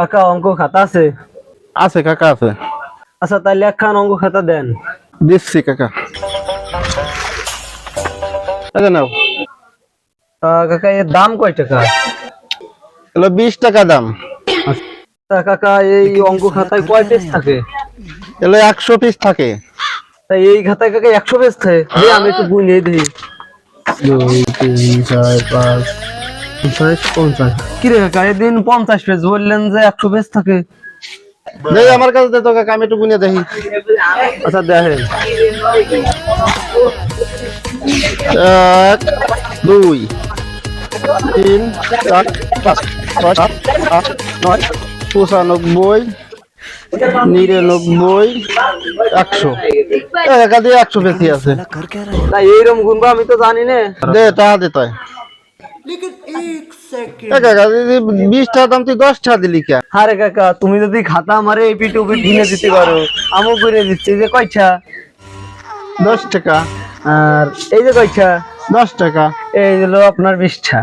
কাকা অঙ্ক খাতা আছে? আছে কাকা আছে। আচ্ছা তাহলে একখান অঙ্ক খাতা দেন। দিচ্ছি কাকা। আচ্ছা নাও। কাকা এর দাম কয় টাকা? হলো 20 টাকা দাম। তা কাকা এই অঙ্ক খাতায় কয় পেজ থাকে? হলো 100 পিস থাকে। তাই এই খাতায় কাকা 100 পেজ থাকে? আমি একটু গুনে দিই। 2 3 4 5 50। কিরে কাকা এদিন 50 পেজ বললেন যে 100 পেজ থাকে? দেই আমার কাছে দে তো কাকা, আমি একটু গুনে দেখি। আচ্ছা দেখেন। 1 2 3 4 5 6 7 8 9 95 99 100। কাকা দিয়ে 100 বেশি আছে। তাই এইরকম গুনবো আমি তো জানি না। দে টাকা দে তাই। কাকা 20 টাকা দাম তুই 10 টাকা দিলি কে? আরে কাকা তুমি যদি খাতা আমারে এপিট ওপিট গুনে দিতে পারো, আমিও গুনে দিচ্ছি। যে কয়টা? 10 টাকা। আর এই যে কয়টা? 10 টাকা। এই হলো আপনার 20টা।